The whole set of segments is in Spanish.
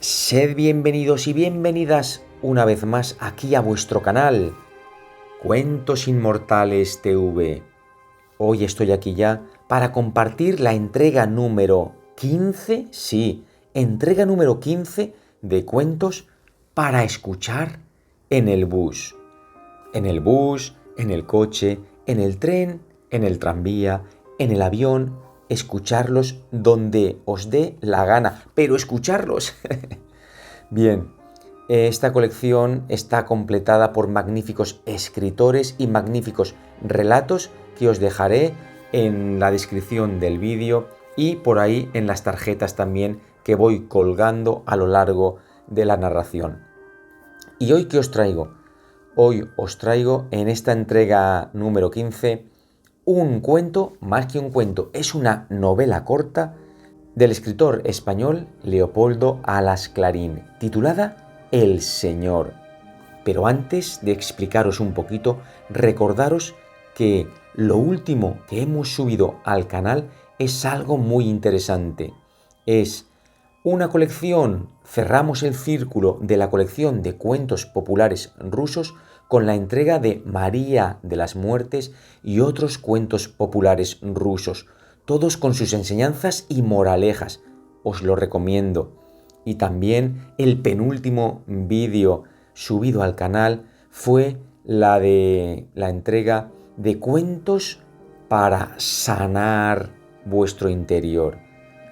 Sed bienvenidos y bienvenidas una vez más aquí a vuestro canal, Cuentos Inmortales TV. Hoy estoy aquí ya para compartir la entrega número 15, sí, entrega número 15 de cuentos para escuchar en el bus. En el bus, en el coche, en el tren, en el tranvía, en el avión, escucharlos donde os dé la gana, pero escucharlos. Bien, esta colección está completada por magníficos escritores y magníficos relatos que os dejaré en la descripción del vídeo y por ahí en las tarjetas también que voy colgando a lo largo de la narración. ¿Y hoy qué os traigo? Hoy os traigo en esta entrega número 15 un cuento, más que un cuento, es una novela corta del escritor español Leopoldo Alas Clarín, titulada El Señor. Pero antes de explicaros un poquito, recordaros que lo último que hemos subido al canal es algo muy interesante. Es una colección, cerramos el círculo de la colección de cuentos populares rusos con la entrega de María de las Muertes y otros cuentos populares rusos, todos con sus enseñanzas y moralejas. Os lo recomiendo. Y también el penúltimo vídeo subido al canal fue la de la entrega de cuentos para sanar vuestro interior.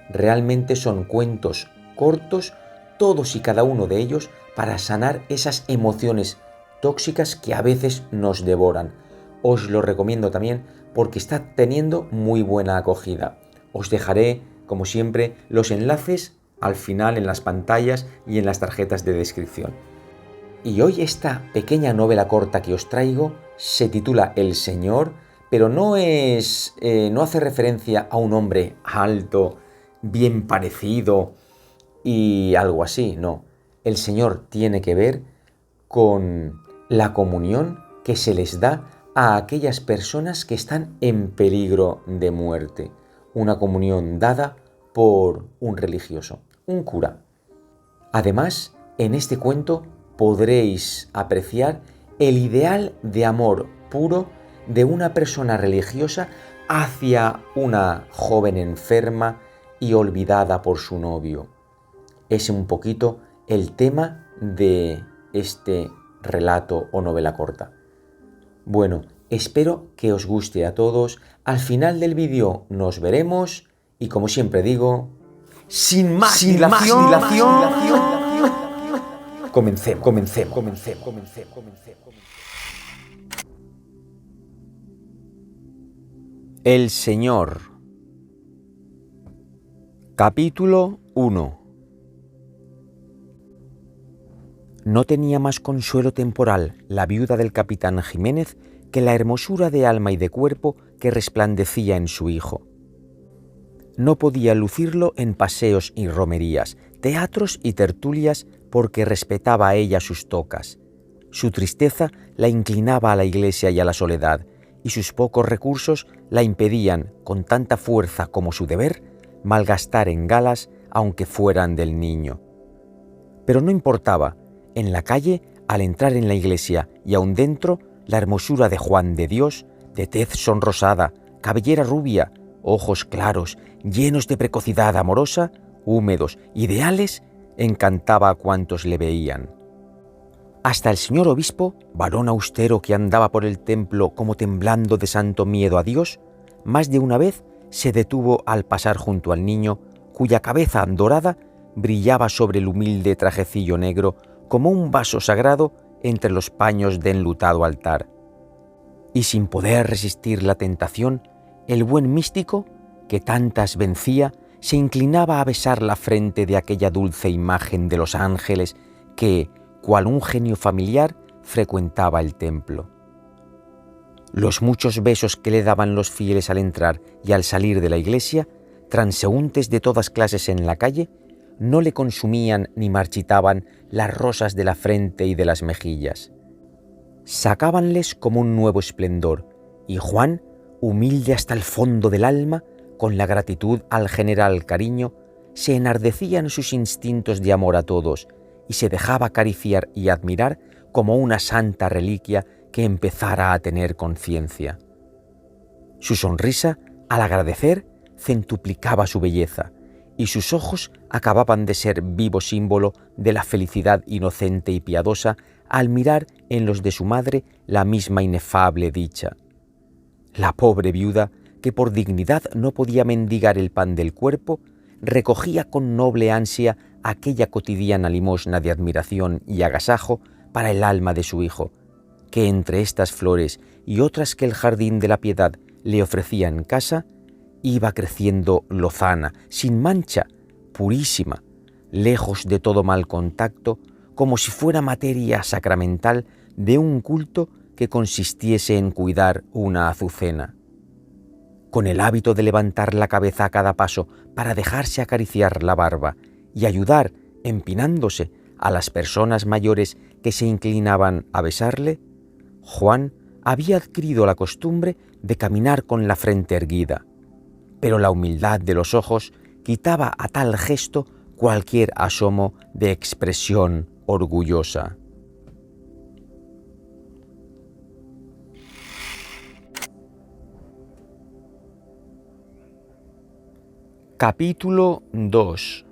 Realmente son cuentos cortos, todos y cada uno de ellos, para sanar esas emociones tóxicas que a veces nos devoran. Os lo recomiendo también porque está teniendo muy buena acogida. Os dejaré, como siempre, los enlaces al final en las pantallas y en las tarjetas de descripción. Y hoy esta pequeña novela corta que os traigo se titula El Señor, pero no hace referencia a un hombre alto, bien parecido y algo así, no. El Señor tiene que ver con la comunión que se les da a aquellas personas que están en peligro de muerte. Una comunión dada por un religioso, un cura. Además, en este cuento podréis apreciar el ideal de amor puro de una persona religiosa hacia una joven enferma y olvidada por su novio. Es un poquito el tema de este relato o novela corta. Bueno, espero que os guste a todos. Al final del vídeo nos veremos y, como siempre digo, sin más dilación, comencemos. El Señor. Capítulo 1. No tenía más consuelo temporal la viuda del capitán Jiménez que la hermosura de alma y de cuerpo que resplandecía en su hijo. No podía lucirlo en paseos y romerías, teatros y tertulias porque respetaba a ella sus tocas. Su tristeza la inclinaba a la iglesia y a la soledad, y sus pocos recursos la impedían, con tanta fuerza como su deber, malgastar en galas aunque fueran del niño. Pero no importaba. En la calle, al entrar en la iglesia y aún dentro, la hermosura de Juan de Dios, de tez sonrosada, cabellera rubia, ojos claros, llenos de precocidad amorosa, húmedos, ideales, encantaba a cuantos le veían. Hasta el señor obispo, varón austero que andaba por el templo como temblando de santo miedo a Dios, más de una vez se detuvo al pasar junto al niño, cuya cabeza dorada brillaba sobre el humilde trajecillo negro como un vaso sagrado entre los paños de enlutado altar. Y sin poder resistir la tentación, el buen místico, que tantas vencía, se inclinaba a besar la frente de aquella dulce imagen de los ángeles que, cual un genio familiar, frecuentaba el templo. Los muchos besos que le daban los fieles al entrar y al salir de la iglesia, transeúntes de todas clases en la calle, no le consumían ni marchitaban las rosas de la frente y de las mejillas. Sacábanles como un nuevo esplendor, y Juan, humilde hasta el fondo del alma, con la gratitud al general cariño, se enardecían sus instintos de amor a todos y se dejaba acariciar y admirar como una santa reliquia que empezara a tener conciencia. Su sonrisa, al agradecer, centuplicaba su belleza, y sus ojos acababan de ser vivo símbolo de la felicidad inocente y piadosa al mirar en los de su madre la misma inefable dicha. La pobre viuda, que por dignidad no podía mendigar el pan del cuerpo, recogía con noble ansia aquella cotidiana limosna de admiración y agasajo para el alma de su hijo, que entre estas flores y otras que el jardín de la Piedad le ofrecía en casa, iba creciendo lozana, sin mancha, purísima, lejos de todo mal contacto, como si fuera materia sacramental de un culto que consistiese en cuidar una azucena. Con el hábito de levantar la cabeza a cada paso para dejarse acariciar la barba y ayudar, empinándose, a las personas mayores que se inclinaban a besarle, Juan había adquirido la costumbre de caminar con la frente erguida, pero la humildad de los ojos quitaba a tal gesto cualquier asomo de expresión orgullosa. Capítulo 2.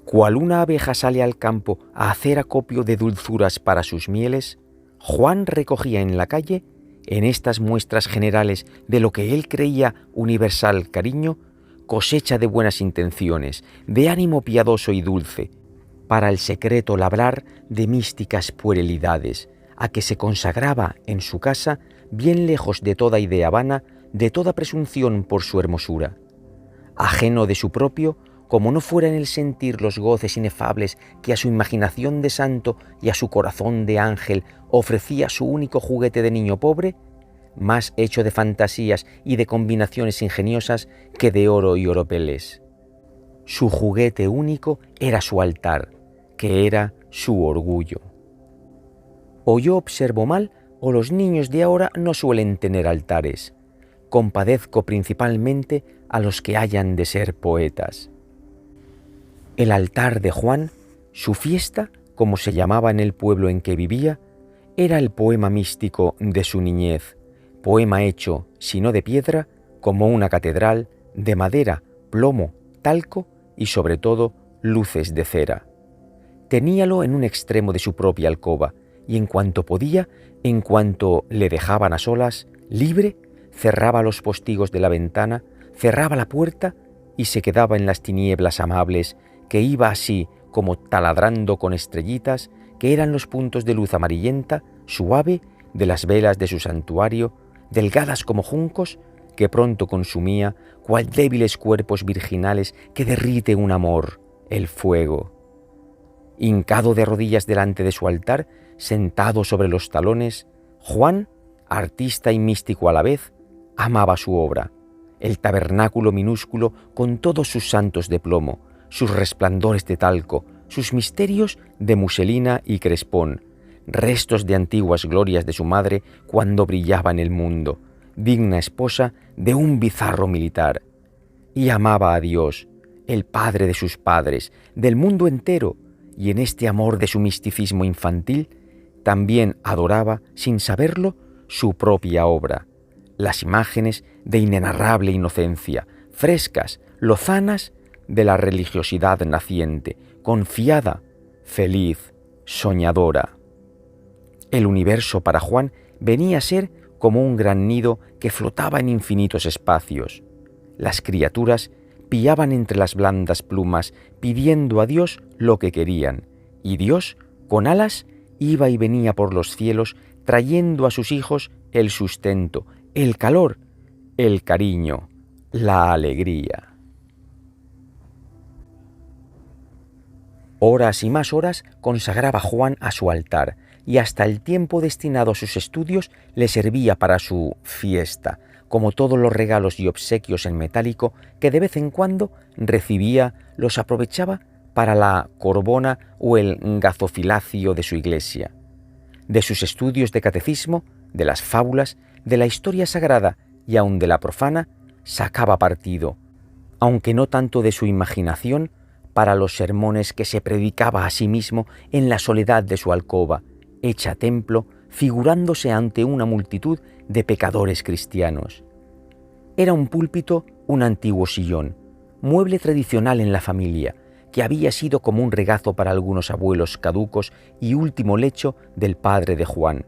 Cual una abeja sale al campo a hacer acopio de dulzuras para sus mieles, Juan recogía en la calle, en estas muestras generales de lo que él creía universal cariño, cosecha de buenas intenciones, de ánimo piadoso y dulce, para el secreto labrar de místicas puerilidades, a que se consagraba en su casa, bien lejos de toda idea vana, de toda presunción por su hermosura. Ajeno de su propio, como no fuera en el sentir los goces inefables que a su imaginación de santo y a su corazón de ángel ofrecía su único juguete de niño pobre, más hecho de fantasías y de combinaciones ingeniosas que de oro y oropeles. Su juguete único era su altar, que era su orgullo. O yo observo mal, o los niños de ahora no suelen tener altares. Compadezco principalmente a los que hayan de ser poetas. El altar de Juan, su fiesta, como se llamaba en el pueblo en que vivía, era el poema místico de su niñez, poema hecho, si no de piedra, como una catedral, de madera, plomo, talco y sobre todo luces de cera. Teníalo en un extremo de su propia alcoba, y en cuanto podía, en cuanto le dejaban a solas, libre, cerraba los postigos de la ventana, cerraba la puerta y se quedaba en las tinieblas amables, que iba así como taladrando con estrellitas, que eran los puntos de luz amarillenta, suave, de las velas de su santuario, delgadas como juncos, que pronto consumía, cual débiles cuerpos virginales que derrite un amor, el fuego. Hincado de rodillas delante de su altar, sentado sobre los talones, Juan, artista y místico a la vez, amaba su obra, el tabernáculo minúsculo con todos sus santos de plomo, sus resplandores de talco, sus misterios de muselina y crespón, restos de antiguas glorias de su madre cuando brillaba en el mundo, digna esposa de un bizarro militar. Y amaba a Dios, el Padre de sus padres, del mundo entero, y en este amor de su misticismo infantil, también adoraba, sin saberlo, su propia obra, las imágenes de inenarrable inocencia, frescas, lozanas, de la religiosidad naciente, confiada, feliz, soñadora. El universo para Juan venía a ser como un gran nido que flotaba en infinitos espacios. Las criaturas piaban entre las blandas plumas pidiendo a Dios lo que querían, y Dios, con alas, iba y venía por los cielos trayendo a sus hijos el sustento, el calor, el cariño, la alegría. Horas y más horas consagraba Juan a su altar, y hasta el tiempo destinado a sus estudios le servía para su fiesta, como todos los regalos y obsequios en metálico que de vez en cuando recibía, los aprovechaba para la corbona o el gazofilacio de su iglesia. De sus estudios de catecismo, de las fábulas, de la historia sagrada y aun de la profana, sacaba partido, aunque no tanto de su imaginación, para los sermones que se predicaba a sí mismo en la soledad de su alcoba, hecha templo, figurándose ante una multitud de pecadores cristianos. Era un púlpito, un antiguo sillón, mueble tradicional en la familia, que había sido como un regazo para algunos abuelos caducos y último lecho del padre de Juan.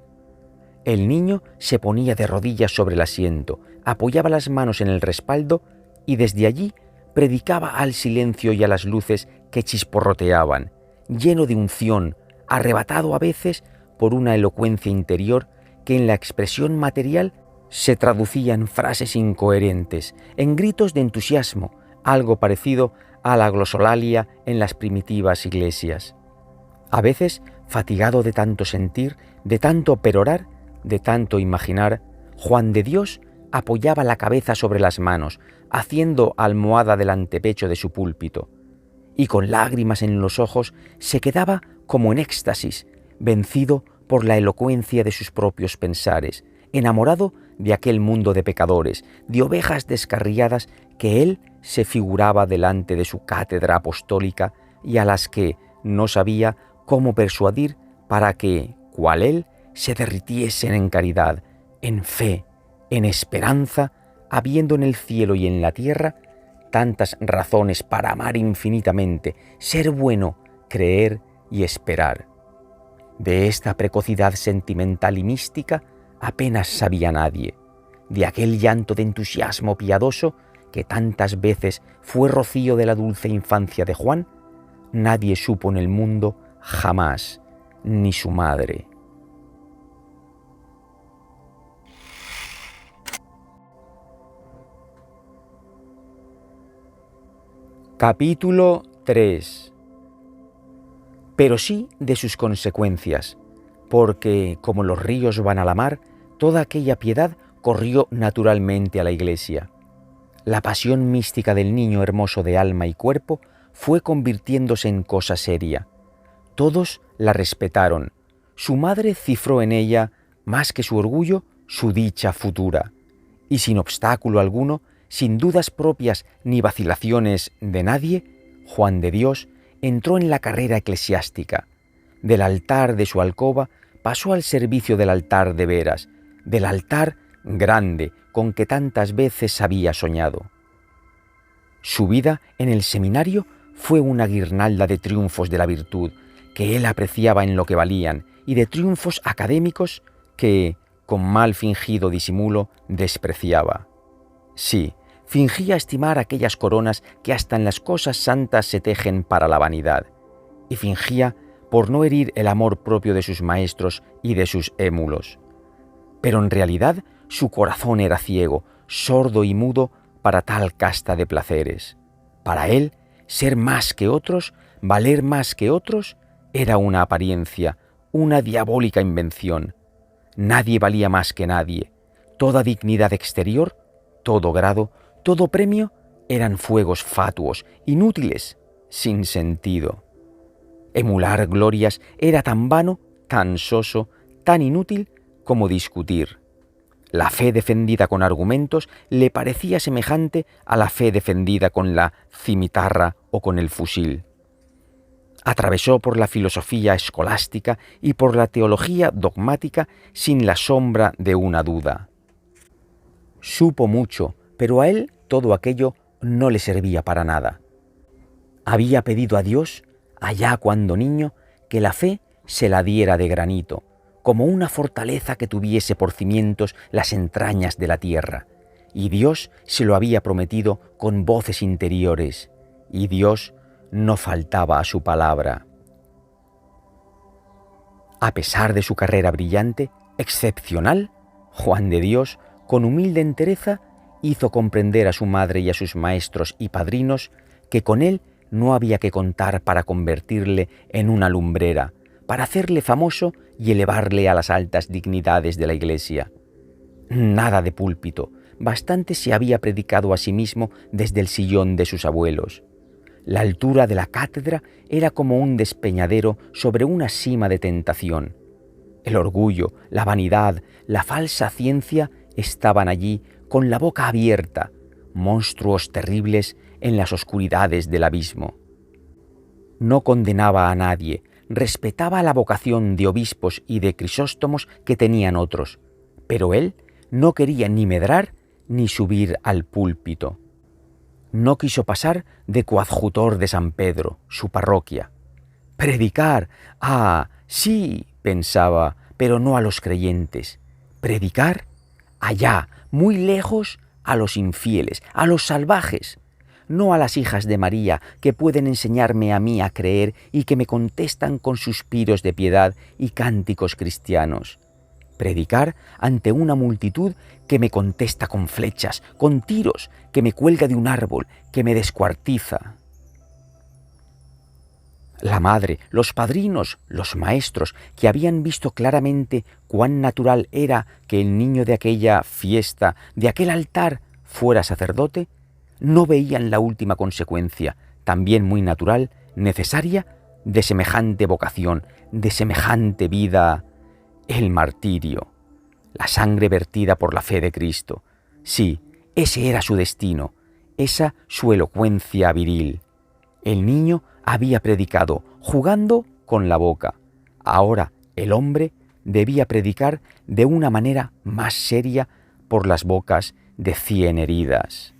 El niño se ponía de rodillas sobre el asiento, apoyaba las manos en el respaldo y desde allí predicaba al silencio y a las luces que chisporroteaban, lleno de unción, arrebatado a veces por una elocuencia interior que en la expresión material se traducía en frases incoherentes, en gritos de entusiasmo, algo parecido a la glosolalia en las primitivas iglesias. A veces, fatigado de tanto sentir, de tanto perorar, de tanto imaginar, Juan de Dios apoyaba la cabeza sobre las manos, haciendo almohada del antepecho de su púlpito, y con lágrimas en los ojos se quedaba como en éxtasis, vencido por la elocuencia de sus propios pensares, enamorado de aquel mundo de pecadores, de ovejas descarriadas que él se figuraba delante de su cátedra apostólica y a las que no sabía cómo persuadir para que, cual él, se derritiesen en caridad, en fe, en esperanza, habiendo en el cielo y en la tierra tantas razones para amar infinitamente, ser bueno, creer y esperar. De esta precocidad sentimental y mística apenas sabía nadie, de aquel llanto de entusiasmo piadoso que tantas veces fue rocío de la dulce infancia de Juan, nadie supo en el mundo jamás, ni su madre. Capítulo 3. Pero sí de sus consecuencias, porque, como los ríos van a la mar, toda aquella piedad corrió naturalmente a la iglesia. La pasión mística del niño hermoso de alma y cuerpo fue convirtiéndose en cosa seria. Todos la respetaron. Su madre cifró en ella, más que su orgullo, su dicha futura. Y sin obstáculo alguno, sin dudas propias ni vacilaciones de nadie, Juan de Dios entró en la carrera eclesiástica. Del altar de su alcoba pasó al servicio del altar de veras, del altar grande con que tantas veces había soñado. Su vida en el seminario fue una guirnalda de triunfos de la virtud que él apreciaba en lo que valían y de triunfos académicos que, con mal fingido disimulo, despreciaba. Sí, fingía estimar aquellas coronas que hasta en las cosas santas se tejen para la vanidad, y fingía por no herir el amor propio de sus maestros y de sus émulos. Pero en realidad su corazón era ciego, sordo y mudo para tal casta de placeres. Para él, ser más que otros, valer más que otros, era una apariencia, una diabólica invención. Nadie valía más que nadie. Toda dignidad exterior, todo grado, todo premio eran fuegos fatuos, inútiles, sin sentido. Emular glorias era tan vano, tan soso, tan inútil como discutir. La fe defendida con argumentos le parecía semejante a la fe defendida con la cimitarra o con el fusil. Atravesó por la filosofía escolástica y por la teología dogmática sin la sombra de una duda. Supo mucho, pero a él todo aquello no le servía para nada. Había pedido a Dios, allá cuando niño, que la fe se la diera de granito, como una fortaleza que tuviese por cimientos las entrañas de la tierra. Y Dios se lo había prometido con voces interiores, y Dios no faltaba a su palabra. A pesar de su carrera brillante, excepcional, Juan de Dios, con humilde entereza, hizo comprender a su madre y a sus maestros y padrinos que con él no había que contar para convertirle en una lumbrera, para hacerle famoso y elevarle a las altas dignidades de la Iglesia. Nada de púlpito, bastante se había predicado a sí mismo desde el sillón de sus abuelos. La altura de la cátedra era como un despeñadero sobre una sima de tentación. El orgullo, la vanidad, la falsa ciencia estaban allí con la boca abierta, monstruos terribles en las oscuridades del abismo. No condenaba a nadie, respetaba la vocación de obispos y de Crisóstomos que tenían otros, pero él no quería ni medrar ni subir al púlpito. No quiso pasar de coadjutor de San Pedro, su parroquia. Predicar, sí, pensaba, pero no a los creyentes. Predicar, allá, muy lejos, a los infieles, a los salvajes, no a las hijas de María que pueden enseñarme a mí a creer y que me contestan con suspiros de piedad y cánticos cristianos. Predicar ante una multitud que me contesta con flechas, con tiros, que me cuelga de un árbol, que me descuartiza. La madre, los padrinos, los maestros, que habían visto claramente cuán natural era que el niño de aquella fiesta, de aquel altar, fuera sacerdote, no veían la última consecuencia, también muy natural, necesaria, de semejante vocación, de semejante vida: el martirio, la sangre vertida por la fe de Cristo. Sí, ese era su destino, esa su elocuencia viril. El niño había predicado jugando con la boca. Ahora el hombre debía predicar de una manera más seria por las bocas de 100 heridas.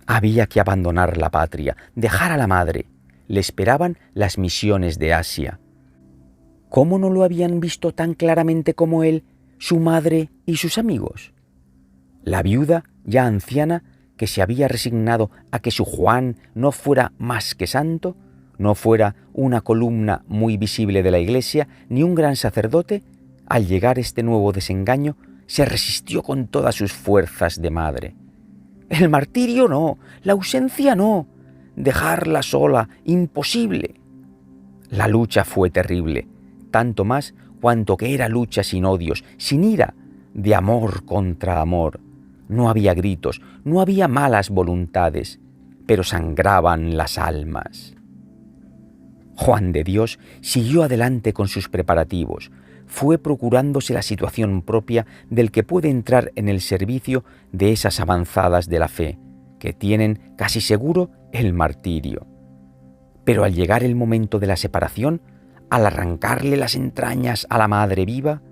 Había que abandonar la patria, dejar a la madre. Le esperaban las misiones de Asia. ¿Cómo no lo habían visto tan claramente como él, su madre y sus amigos? La viuda, ya anciana, que se había resignado a que su Juan no fuera más que santo, no fuera una columna muy visible de la iglesia, ni un gran sacerdote, al llegar este nuevo desengaño, se resistió con todas sus fuerzas de madre. El martirio no, la ausencia no, dejarla sola, imposible. La lucha fue terrible, tanto más cuanto que era lucha sin odios, sin ira, de amor contra amor. No había gritos, no había malas voluntades, pero sangraban las almas. Juan de Dios siguió adelante con sus preparativos, fue procurándose la situación propia del que puede entrar en el servicio de esas avanzadas de la fe, que tienen casi seguro el martirio. Pero al llegar el momento de la separación, al arrancarle las entrañas a la madre viva,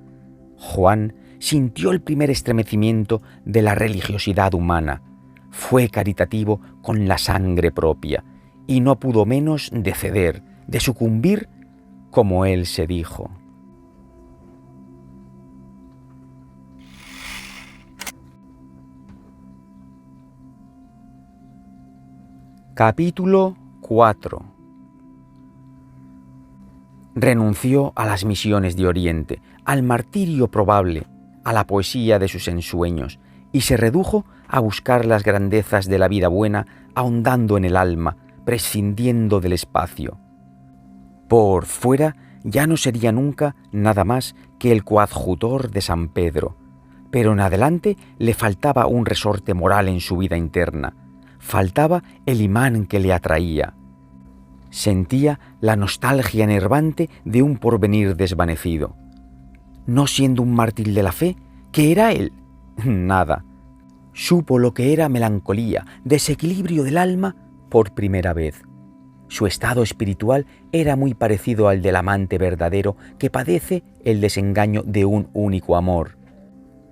Juan sintió el primer estremecimiento de la religiosidad humana, fue caritativo con la sangre propia y no pudo menos de ceder, de sucumbir, como él se dijo. Capítulo 4. Renunció a las misiones de Oriente, al martirio probable, a la poesía de sus ensueños, y se redujo a buscar las grandezas de la vida buena, ahondando en el alma, prescindiendo del espacio. Por fuera ya no sería nunca nada más que el coadjutor de San Pedro, pero en adelante le faltaba un resorte moral en su vida interna, faltaba el imán que le atraía. Sentía la nostalgia enervante de un porvenir desvanecido. No siendo un mártir de la fe, ¿qué era él? Nada. Supo lo que era melancolía, desequilibrio del alma por primera vez. Su estado espiritual era muy parecido al del amante verdadero que padece el desengaño de un único amor.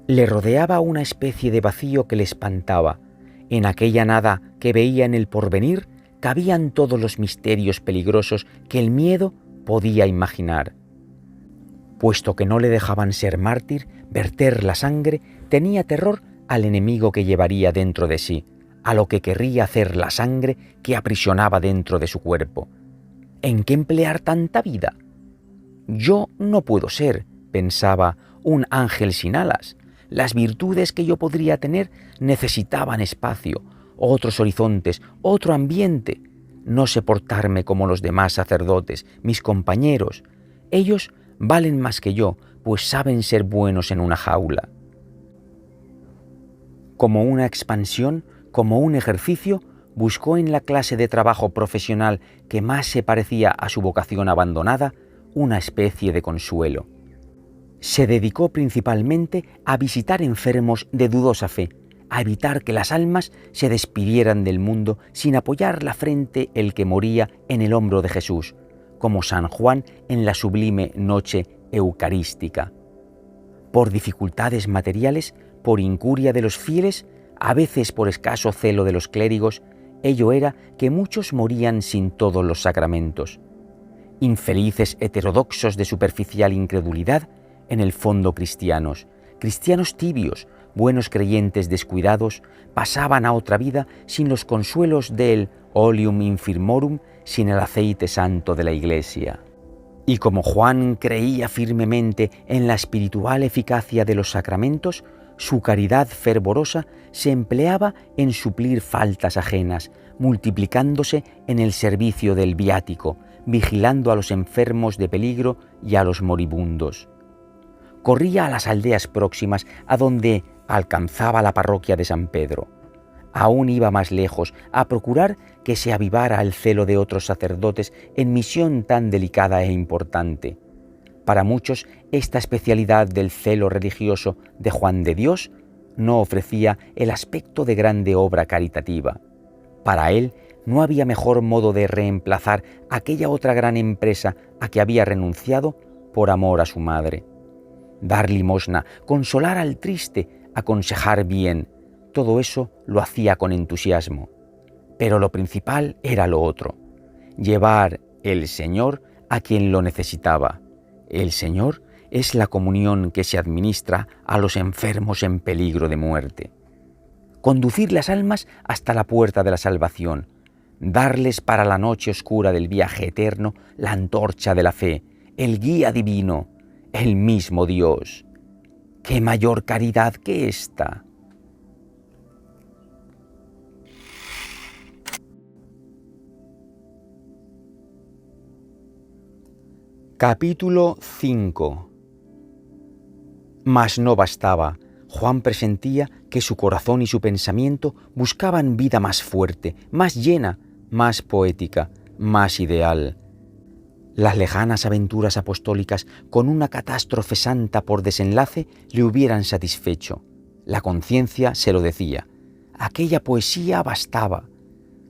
Le rodeaba una especie de vacío que le espantaba. En aquella nada que veía en el porvenir cabían todos los misterios peligrosos que el miedo podía imaginar. Puesto que no le dejaban ser mártir, verter la sangre, tenía terror al enemigo que llevaría dentro de sí, a lo que querría hacer la sangre que aprisionaba dentro de su cuerpo. ¿En qué emplear tanta vida? Yo no puedo ser, pensaba, un ángel sin alas. Las virtudes que yo podría tener necesitaban espacio, otros horizontes, otro ambiente. No sé portarme como los demás sacerdotes, mis compañeros. Ellos valen más que yo, pues saben ser buenos en una jaula. Como una expansión, como un ejercicio, buscó en la clase de trabajo profesional que más se parecía a su vocación abandonada una especie de consuelo. Se dedicó principalmente a visitar enfermos de dudosa fe, a evitar que las almas se despidieran del mundo sin apoyar la frente el que moría en el hombro de Jesús, como San Juan en la sublime noche eucarística. Por dificultades materiales, por incuria de los fieles, a veces por escaso celo de los clérigos, ello era que muchos morían sin todos los sacramentos. Infelices heterodoxos de superficial incredulidad, en el fondo cristianos tibios, buenos creyentes descuidados, pasaban a otra vida sin los consuelos del oleum infirmorum, sin el aceite santo de la Iglesia. Y como Juan creía firmemente en la espiritual eficacia de los sacramentos, su caridad fervorosa se empleaba en suplir faltas ajenas, multiplicándose en el servicio del viático, vigilando a los enfermos de peligro y a los moribundos. Corría a las aldeas próximas a donde alcanzaba la parroquia de San Pedro. Aún iba más lejos, a procurar que se avivara el celo de otros sacerdotes en misión tan delicada e importante. Para muchos, esta especialidad del celo religioso de Juan de Dios no ofrecía el aspecto de grande obra caritativa. Para él no había mejor modo de reemplazar aquella otra gran empresa a que había renunciado por amor a su madre. Dar limosna, consolar al triste, aconsejar bien, todo eso lo hacía con entusiasmo. Pero lo principal era lo otro, llevar el Señor a quien lo necesitaba. El Señor es la comunión que se administra a los enfermos en peligro de muerte. Conducir las almas hasta la puerta de la salvación, darles para la noche oscura del viaje eterno la antorcha de la fe, el guía divino, el mismo Dios. ¿Qué mayor caridad que esta? Capítulo 5. Mas no bastaba. Juan presentía que su corazón y su pensamiento buscaban vida más fuerte, más llena, más poética, más ideal. Las lejanas aventuras apostólicas con una catástrofe santa por desenlace le hubieran satisfecho. La conciencia se lo decía. Aquella poesía bastaba.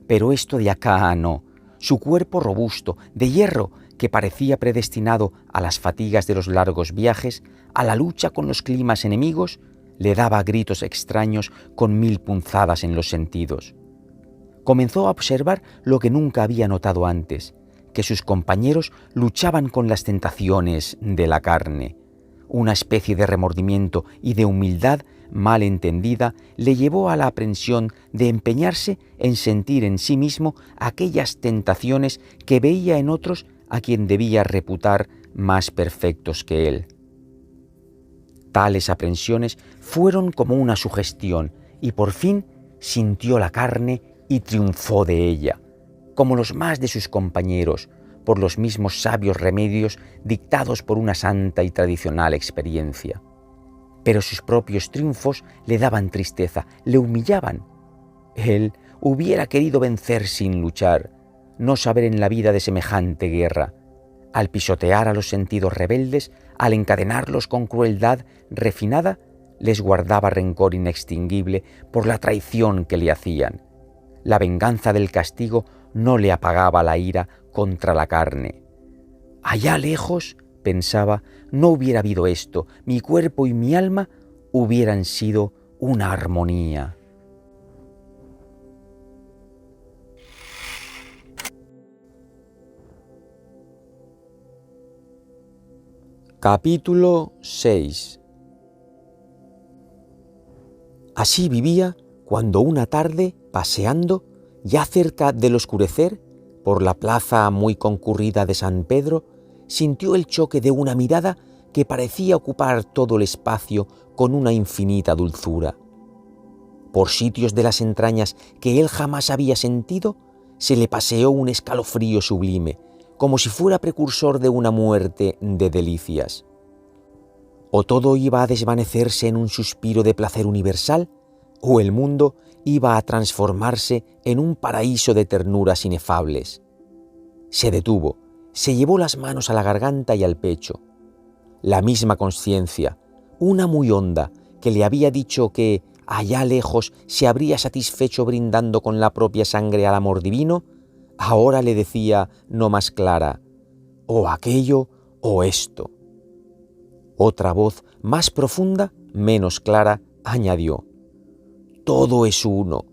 Pero esto de acá no. Su cuerpo robusto, de hierro, que parecía predestinado a las fatigas de los largos viajes, a la lucha con los climas enemigos, le daba gritos extraños con 1000 punzadas en los sentidos. Comenzó a observar lo que nunca había notado antes, que sus compañeros luchaban con las tentaciones de la carne. Una especie de remordimiento y de humildad mal entendida le llevó a la aprensión de empeñarse en sentir en sí mismo aquellas tentaciones que veía en otros a quien debía reputar más perfectos que él. Tales aprensiones fueron como una sugestión y por fin sintió la carne y triunfó de ella, como los más de sus compañeros, por los mismos sabios remedios dictados por una santa y tradicional experiencia. Pero sus propios triunfos le daban tristeza, le humillaban. Él hubiera querido vencer sin luchar, no saber en la vida de semejante guerra. Al pisotear a los sentidos rebeldes, al encadenarlos con crueldad refinada, les guardaba rencor inextinguible por la traición que le hacían. La venganza del castigo no le apagaba la ira contra la carne. Allá lejos, pensaba, no hubiera habido esto, mi cuerpo y mi alma hubieran sido una armonía. Capítulo 6. Así vivía cuando una tarde, paseando, ya cerca del oscurecer, por la plaza muy concurrida de San Pedro, sintió el choque de una mirada que parecía ocupar todo el espacio con una infinita dulzura. Por sitios de las entrañas que él jamás había sentido, se le paseó un escalofrío sublime, como si fuera precursor de una muerte de delicias. O todo iba a desvanecerse en un suspiro de placer universal, o el mundo iba a transformarse en un paraíso de ternuras inefables. Se detuvo, se llevó las manos a la garganta y al pecho. La misma conciencia, una muy honda, que le había dicho que, allá lejos se habría satisfecho brindando con la propia sangre al amor divino, ahora le decía no más clara, o aquello o esto. Otra voz más profunda, menos clara, añadió, todo es uno.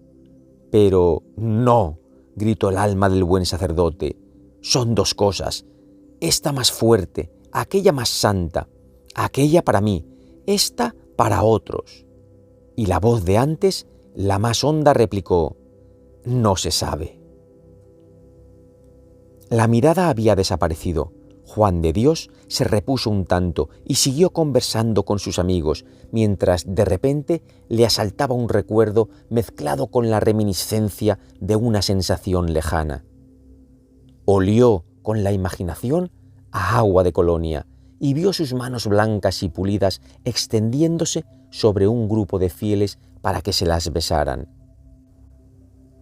Pero no, gritó el alma del buen sacerdote, son dos cosas, esta más fuerte, aquella más santa, aquella para mí, esta para otros. Y la voz de antes, la más honda, replicó, no se sabe. La mirada había desaparecido. Juan de Dios se repuso un tanto y siguió conversando con sus amigos, mientras de repente le asaltaba un recuerdo mezclado con la reminiscencia de una sensación lejana. Olió con la imaginación a agua de colonia y vio sus manos blancas y pulidas extendiéndose sobre un grupo de fieles para que se las besaran.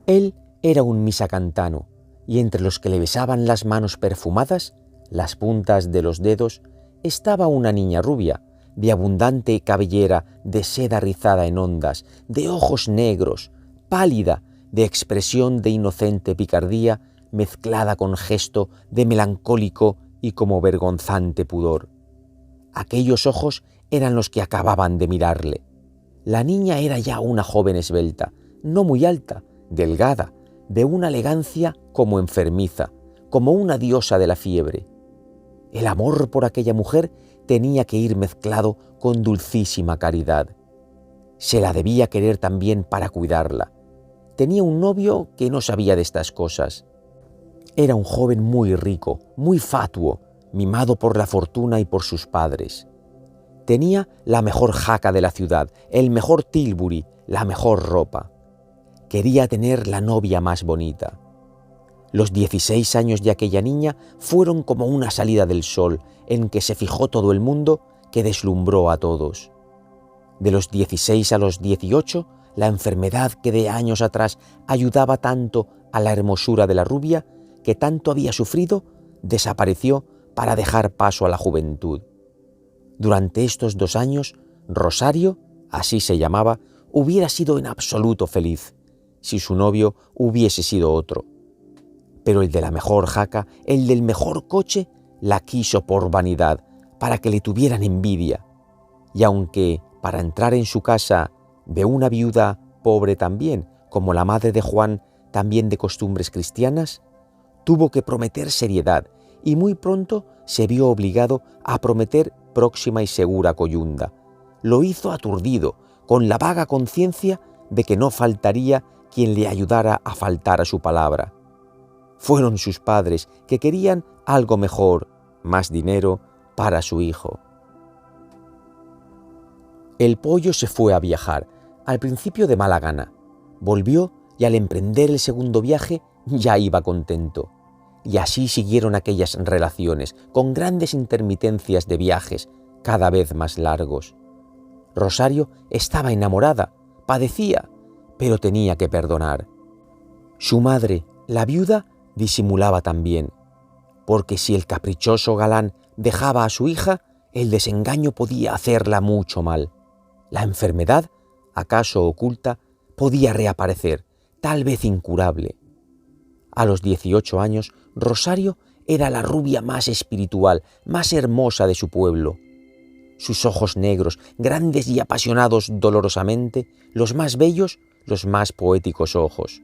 Él era un misacantano, y entre los que le besaban las manos perfumadas, las puntas de los dedos, estaba una niña rubia, de abundante cabellera de seda rizada en ondas, de ojos negros, pálida, de expresión de inocente picardía, mezclada con gesto de melancólico y como vergonzante pudor. Aquellos ojos eran los que acababan de mirarle. La niña era ya una joven esbelta, no muy alta, delgada, de una elegancia como enfermiza, como una diosa de la fiebre. El amor por aquella mujer tenía que ir mezclado con dulcísima caridad. Se la debía querer también para cuidarla. Tenía un novio que no sabía de estas cosas. Era un joven muy rico, muy fatuo, mimado por la fortuna y por sus padres. Tenía la mejor jaca de la ciudad, el mejor Tilbury, la mejor ropa. Quería tener la novia más bonita. Los 16 años de aquella niña fueron como una salida del sol en que se fijó todo el mundo, que deslumbró a todos. De los 16 a los 18, la enfermedad que de años atrás ayudaba tanto a la hermosura de la rubia, que tanto había sufrido, desapareció para dejar paso a la juventud. Durante estos 2 años, Rosario, así se llamaba, hubiera sido en absoluto feliz, si su novio hubiese sido otro. Pero el de la mejor jaca, el del mejor coche, la quiso por vanidad, para que le tuvieran envidia. Y aunque para entrar en su casa de una viuda pobre también, como la madre de Juan, también de costumbres cristianas, tuvo que prometer seriedad y muy pronto se vio obligado a prometer próxima y segura coyunda. Lo hizo aturdido, con la vaga conciencia de que no faltaría quien le ayudara a faltar a su palabra. Fueron sus padres que querían algo mejor, más dinero, para su hijo. El pollo se fue a viajar, al principio de mala gana. Volvió y al emprender el segundo viaje ya iba contento. Y así siguieron aquellas relaciones, con grandes intermitencias de viajes, cada vez más largos. Rosario estaba enamorada, padecía, pero tenía que perdonar. Su madre, la viuda, disimulaba también, porque si el caprichoso galán dejaba a su hija, el desengaño podía hacerla mucho mal. La enfermedad, acaso oculta, podía reaparecer, tal vez incurable. A los 18 años, Rosario era la rubia más espiritual, más hermosa de su pueblo. Sus ojos negros, grandes y apasionados dolorosamente, los más bellos, los más poéticos ojos.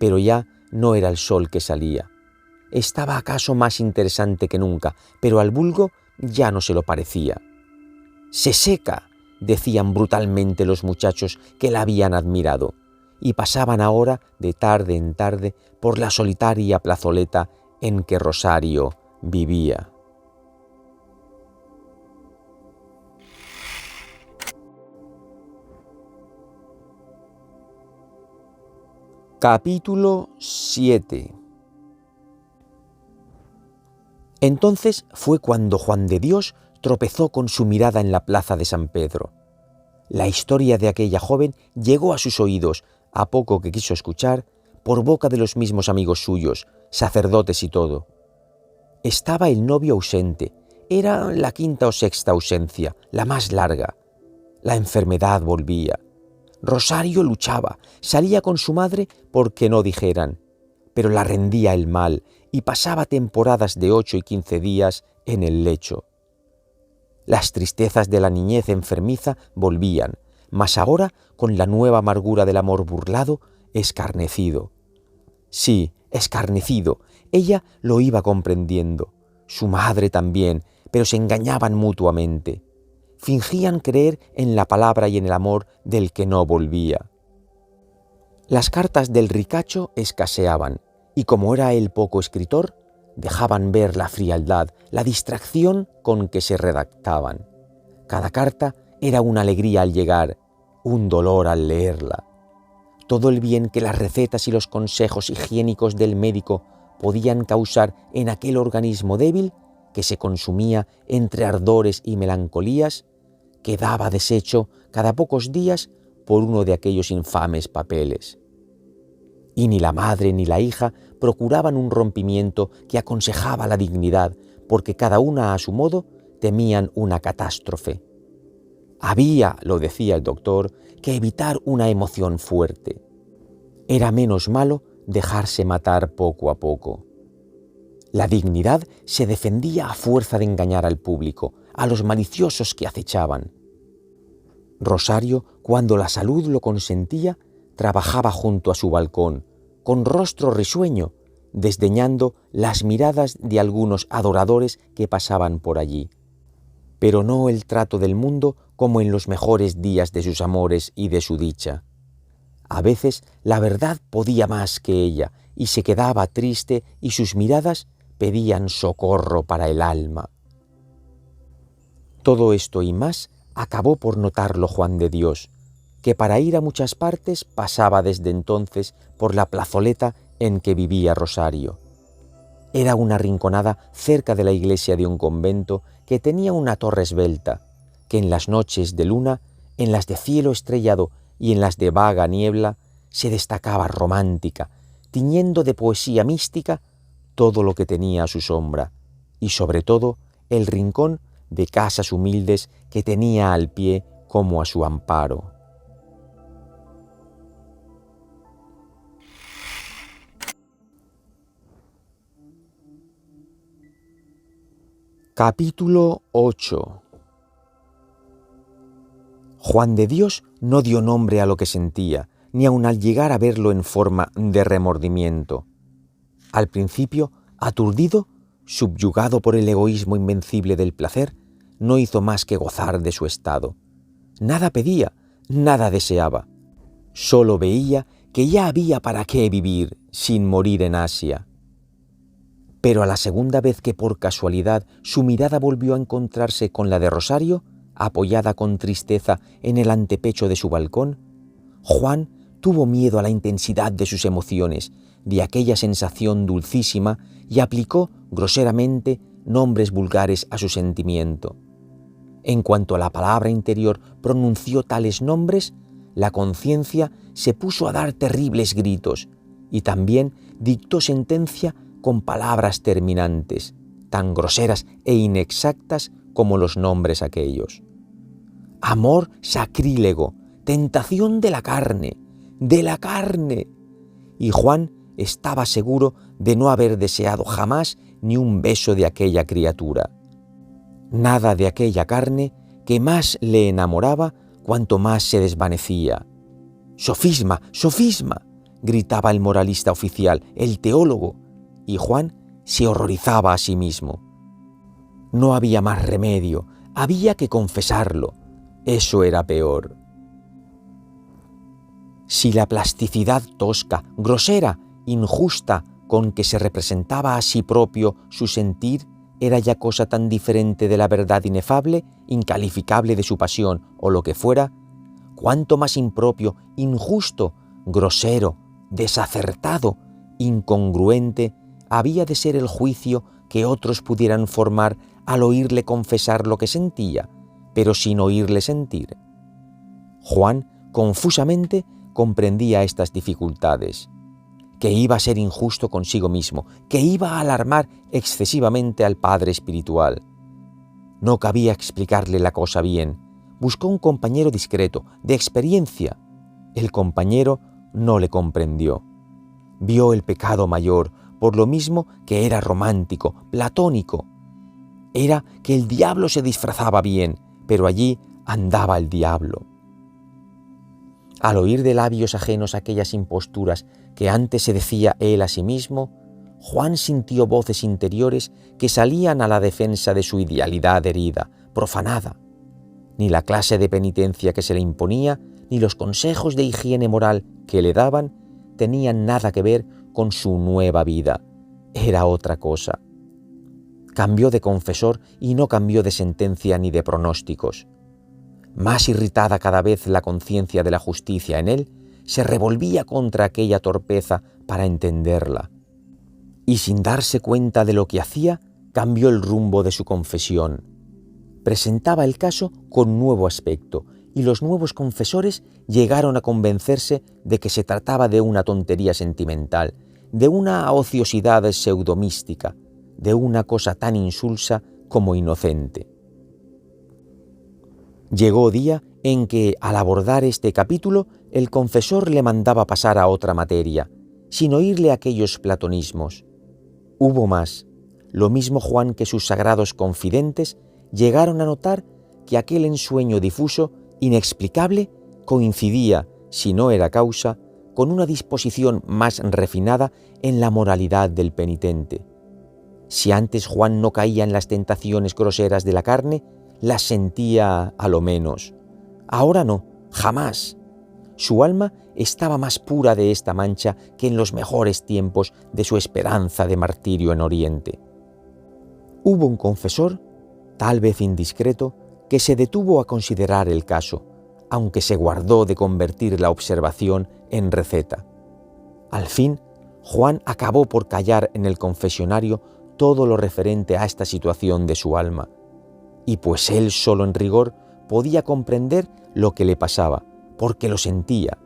Pero ya no era el sol que salía. Estaba acaso más interesante que nunca, pero al vulgo ya no se lo parecía. «¡Se seca!», decían brutalmente los muchachos que la habían admirado, y pasaban ahora de tarde en tarde por la solitaria plazoleta en que Rosario vivía. Capítulo 7. Entonces fue cuando Juan de Dios tropezó con su mirada en la plaza de San Pedro. La historia de aquella joven llegó a sus oídos, a poco que quiso escuchar, por boca de los mismos amigos suyos, sacerdotes y todo. Estaba el novio ausente, era la 5ª o 6ª ausencia, la más larga. La enfermedad volvía. Rosario luchaba, salía con su madre porque no dijeran, pero la rendía el mal y pasaba temporadas de 8 y 15 días en el lecho. Las tristezas de la niñez enfermiza volvían, mas ahora con la nueva amargura del amor burlado, escarnecido. Sí, escarnecido, ella lo iba comprendiendo, su madre también, pero se engañaban mutuamente. Fingían creer en la palabra y en el amor del que no volvía. Las cartas del ricacho escaseaban, y como era él poco escritor, dejaban ver la frialdad, la distracción con que se redactaban. Cada carta era una alegría al llegar, un dolor al leerla. Todo el bien que las recetas y los consejos higiénicos del médico podían causar en aquel organismo débil, que se consumía entre ardores y melancolías, quedaba deshecho cada pocos días por uno de aquellos infames papeles. Y ni la madre ni la hija procuraban un rompimiento que aconsejaba la dignidad, porque cada una a su modo temían una catástrofe. Había, lo decía el doctor, que evitar una emoción fuerte. Era menos malo dejarse matar poco a poco. La dignidad se defendía a fuerza de engañar al público, a los maliciosos que acechaban. Rosario, cuando la salud lo consentía, trabajaba junto a su balcón, con rostro risueño, desdeñando las miradas de algunos adoradores que pasaban por allí. Pero no el trato del mundo como en los mejores días de sus amores y de su dicha. A veces la verdad podía más que ella y se quedaba triste y sus miradas pedían socorro para el alma. Todo esto y más acabó por notarlo Juan de Dios, que para ir a muchas partes pasaba desde entonces por la plazoleta en que vivía Rosario. Era una rinconada cerca de la iglesia de un convento que tenía una torre esbelta, que en las noches de luna, en las de cielo estrellado y en las de vaga niebla, se destacaba romántica, tiñendo de poesía mística todo lo que tenía a su sombra, y sobre todo el rincón de casas humildes que tenía al pie como a su amparo. Capítulo 8. Juan de Dios no dio nombre a lo que sentía, ni aun al llegar a verlo en forma de remordimiento. Al principio, aturdido, subyugado por el egoísmo invencible del placer, no hizo más que gozar de su estado. Nada pedía, nada deseaba. Solo veía que ya había para qué vivir sin morir en Asia. Pero a la segunda vez que por casualidad su mirada volvió a encontrarse con la de Rosario, apoyada con tristeza en el antepecho de su balcón, Juan tuvo miedo a la intensidad de sus emociones, de aquella sensación dulcísima, y aplicó groseramente nombres vulgares a su sentimiento. En cuanto a la palabra interior pronunció tales nombres, la conciencia se puso a dar terribles gritos, y también dictó sentencia con palabras terminantes, tan groseras e inexactas como los nombres aquellos. Amor sacrílego, tentación de la carne, de la carne. Y Juan estaba seguro de no haber deseado jamás ni un beso de aquella criatura. Nada de aquella carne que más le enamoraba cuanto más se desvanecía. ¡Sofisma, sofisma!, gritaba el moralista oficial, el teólogo, y Juan se horrorizaba a sí mismo. No había más remedio, había que confesarlo. Eso era peor. Si la plasticidad tosca, grosera, injusta con que se representaba a sí propio su sentir era ya cosa tan diferente de la verdad inefable, incalificable de su pasión o lo que fuera, cuánto más impropio, injusto, grosero, desacertado, incongruente había de ser el juicio que otros pudieran formar al oírle confesar lo que sentía, pero sin oírle sentir. Juan confusamente comprendía estas dificultades, que iba a ser injusto consigo mismo, que iba a alarmar excesivamente al padre espiritual. No cabía explicarle la cosa bien. Buscó un compañero discreto, de experiencia, El compañero no le comprendió. Vio el pecado mayor, por lo mismo que era romántico, platónico. Era que el diablo se disfrazaba bien, pero allí andaba el diablo. Al oír de labios ajenos aquellas imposturas que antes se decía él a sí mismo, Juan sintió voces interiores que salían a la defensa de su idealidad herida, profanada. Ni la clase de penitencia que se le imponía, ni los consejos de higiene moral que le daban, tenían nada que ver con su nueva vida. Era otra cosa. Cambió de confesor y no cambió de sentencia ni de pronósticos. Más irritada cada vez la conciencia de la justicia en él, se revolvía contra aquella torpeza para entenderla. Y sin darse cuenta de lo que hacía, cambió el rumbo de su confesión. Presentaba el caso con nuevo aspecto, y los nuevos confesores llegaron a convencerse de que se trataba de una tontería sentimental, de una ociosidad pseudomística, de una cosa tan insulsa como inocente. Llegó día en que, al abordar este capítulo, el confesor le mandaba pasar a otra materia, sin oírle aquellos platonismos. Hubo más. Lo mismo Juan que sus sagrados confidentes llegaron a notar que aquel ensueño difuso, inexplicable, coincidía, si no era causa, con una disposición más refinada en la moralidad del penitente. Si antes Juan no caía en las tentaciones groseras de la carne, las sentía a lo menos. Ahora no, jamás. Su alma estaba más pura de esta mancha que en los mejores tiempos de su esperanza de martirio en Oriente. Hubo un confesor, tal vez indiscreto, que se detuvo a considerar el caso, aunque se guardó de convertir la observación en receta. Al fin, Juan acabó por callar en el confesionario todo lo referente a esta situación de su alma, y pues él solo en rigor podía comprender lo que le pasaba, porque lo sentía.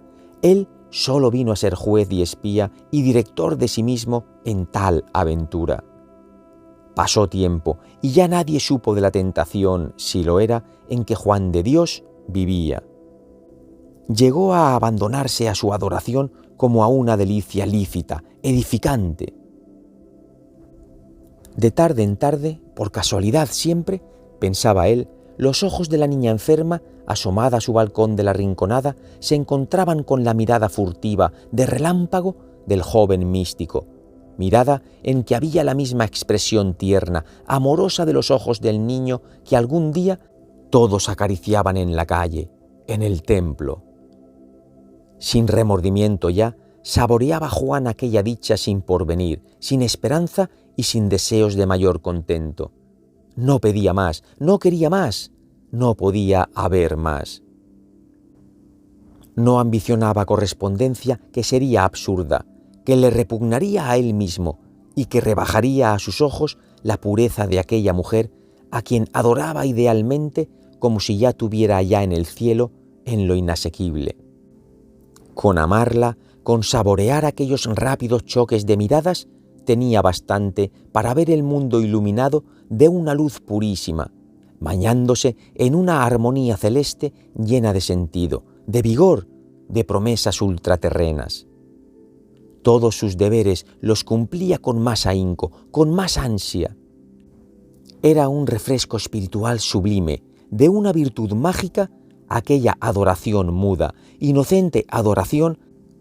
Él solo vino a ser juez y espía y director de sí mismo en tal aventura. Pasó tiempo y ya nadie supo de la tentación, si lo era, en que Juan de Dios vivía. Llegó a abandonarse a su adoración como a una delicia lícita, edificante. De tarde en tarde, por casualidad siempre, pensaba él, los ojos de la niña enferma, asomada a su balcón de la Rinconada, se encontraban con la mirada furtiva, de relámpago, del joven místico. Mirada en que había la misma expresión tierna, amorosa de los ojos del niño que algún día todos acariciaban en la calle, en el templo. Sin remordimiento ya, saboreaba Juan aquella dicha sin porvenir, sin esperanza y sin deseos de mayor contento. No pedía más, no quería más, no podía haber más. No ambicionaba correspondencia que sería absurda, que le repugnaría a él mismo y que rebajaría a sus ojos la pureza de aquella mujer a quien adoraba idealmente como si ya tuviera allá en el cielo, en lo inasequible. Con amarla, con saborear aquellos rápidos choques de miradas, tenía bastante para ver el mundo iluminado de una luz purísima, bañándose en una armonía celeste llena de sentido, de vigor, de promesas ultraterrenas. Todos sus deberes los cumplía con más ahínco, con más ansia. Era un refresco espiritual sublime, de una virtud mágica, aquella adoración muda, inocente adoración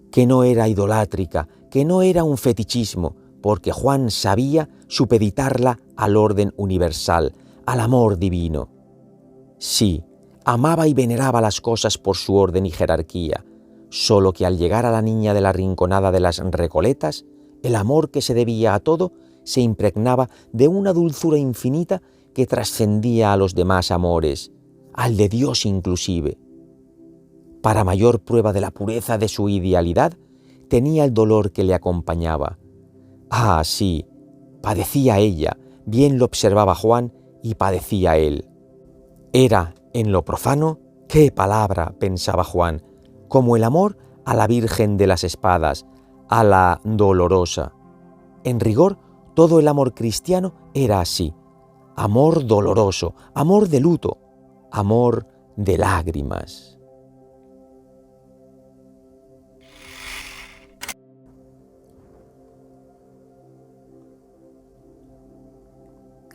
que no era idolátrica, que no era un fetichismo, porque Juan sabía supeditarla al orden universal, al amor divino. Sí, amaba y veneraba las cosas por su orden y jerarquía, solo que al llegar a la niña de la Rinconada de las Recoletas, el amor que se debía a todo se impregnaba de una dulzura infinita que trascendía a los demás amores, al de Dios inclusive. Para mayor prueba de la pureza de su idealidad, tenía el dolor que le acompañaba. Ah, sí, padecía ella, bien lo observaba Juan y padecía él. Era, en lo profano, qué palabra, pensaba Juan, como el amor a la Virgen de las Espadas, a la dolorosa. En rigor, todo el amor cristiano era así, amor doloroso, amor de luto, amor de lágrimas.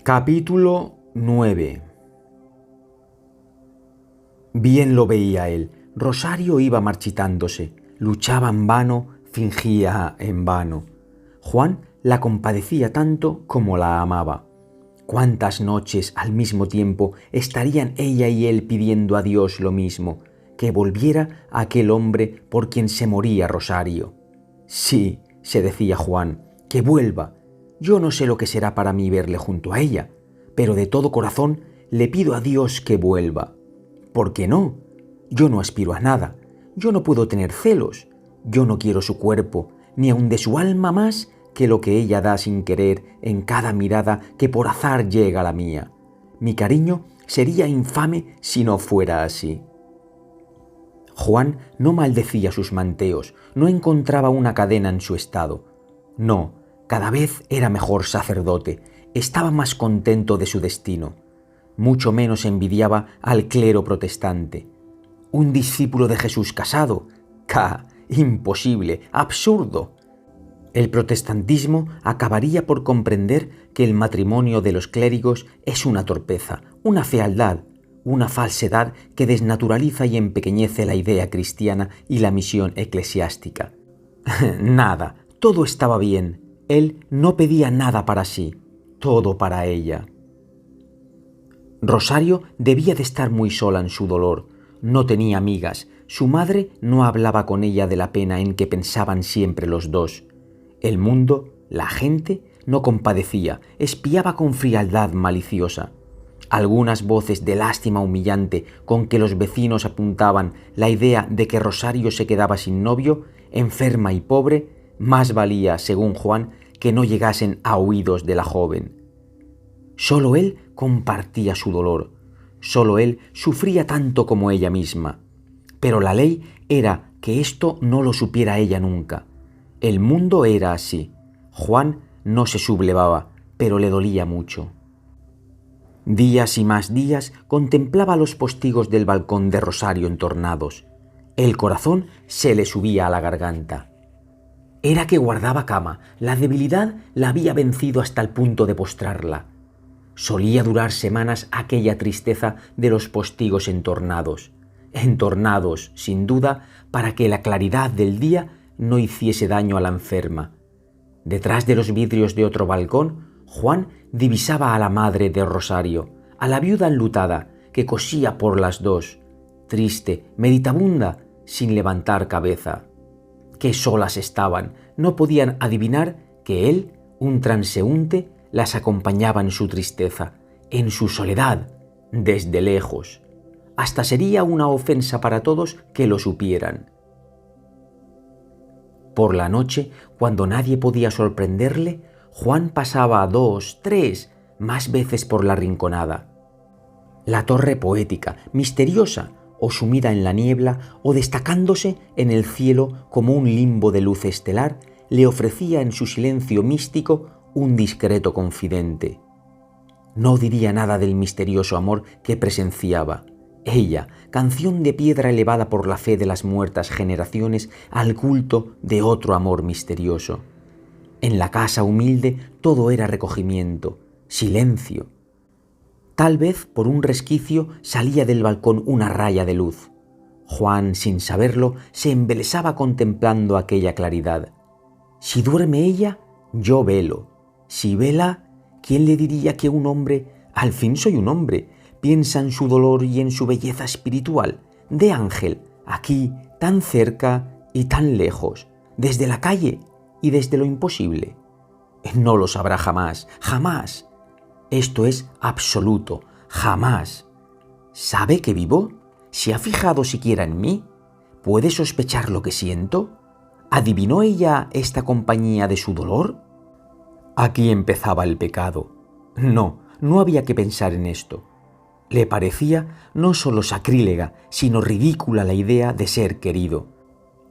Capítulo 9. Bien lo veía él. Rosario iba marchitándose. Luchaba en vano, fingía en vano. Juan la compadecía tanto como la amaba. ¿Cuántas noches al mismo tiempo estarían ella y él pidiendo a Dios lo mismo, que volviera aquel hombre por quien se moría Rosario? Sí, se decía Juan, que vuelva. Yo no sé lo que será para mí verle junto a ella, pero de todo corazón le pido a Dios que vuelva. ¿Por qué no? Yo no aspiro a nada, yo no puedo tener celos, yo no quiero su cuerpo, ni aun de su alma más que lo que ella da sin querer en cada mirada que por azar llega a la mía. Mi cariño sería infame si no fuera así. Juan no maldecía sus manteos, no encontraba una cadena en su estado. No, cada vez era mejor sacerdote, estaba más contento de su destino. Mucho menos envidiaba al clero protestante. Un discípulo de Jesús casado. ¡Ca! Imposible, absurdo. El protestantismo acabaría por comprender que el matrimonio de los clérigos es una torpeza, una fealdad, una falsedad que desnaturaliza y empequeñece la idea cristiana y la misión eclesiástica. Nada, todo estaba bien. Él no pedía nada para sí, todo para ella. Rosario debía de estar muy sola en su dolor. No tenía amigas. Su madre no hablaba con ella de la pena en que pensaban siempre los dos. El mundo, la gente, no compadecía, espiaba con frialdad maliciosa. Algunas voces de lástima humillante con que los vecinos apuntaban la idea de que Rosario se quedaba sin novio, enferma y pobre, más valía, según Juan, que no llegasen a oídos de la joven. Solo él compartía su dolor, solo él sufría tanto como ella misma. Pero la ley era que esto no lo supiera ella nunca. El mundo era así. Juan no se sublevaba, pero le dolía mucho. Días y más días contemplaba los postigos del balcón de Rosario entornados. El corazón se le subía a la garganta. Era que guardaba cama, la debilidad la había vencido hasta el punto de postrarla. Solía durar semanas aquella tristeza de los postigos entornados, sin duda, para que la claridad del día no hiciese daño a la enferma. Detrás de los vidrios de otro balcón, Juan divisaba a la madre de Rosario, a la viuda enlutada, que cosía por las dos, triste, meditabunda, sin levantar cabeza. Qué solas estaban, no podían adivinar que él, un transeúnte, las acompañaba en su tristeza, en su soledad, desde lejos. Hasta sería una ofensa para todos que lo supieran. Por la noche, cuando nadie podía sorprenderle, Juan pasaba 2, 3, más veces por la rinconada. La torre poética, misteriosa, o sumida en la niebla, o destacándose en el cielo como un limbo de luz estelar, le ofrecía en su silencio místico un discreto confidente. No diría nada del misterioso amor que presenciaba. Ella, canción de piedra elevada por la fe de las muertas generaciones al culto de otro amor misterioso. En la casa humilde todo era recogimiento, silencio. Tal vez por un resquicio salía del balcón una raya de luz. Juan, sin saberlo, se embelesaba contemplando aquella claridad. Si duerme ella, yo velo. Si vela, ¿quién le diría que un hombre, al fin soy un hombre, piensa en su dolor y en su belleza espiritual, de ángel, aquí, tan cerca y tan lejos, desde la calle y desde lo imposible? No lo sabrá jamás, jamás. Esto es absoluto, jamás. ¿Sabe que vivo? ¿Se ha fijado siquiera en mí? ¿Puede sospechar lo que siento? ¿Adivinó ella esta compañía de su dolor? Aquí empezaba el pecado. No, no había que pensar en esto. Le parecía no solo sacrílega, sino ridícula la idea de ser querido.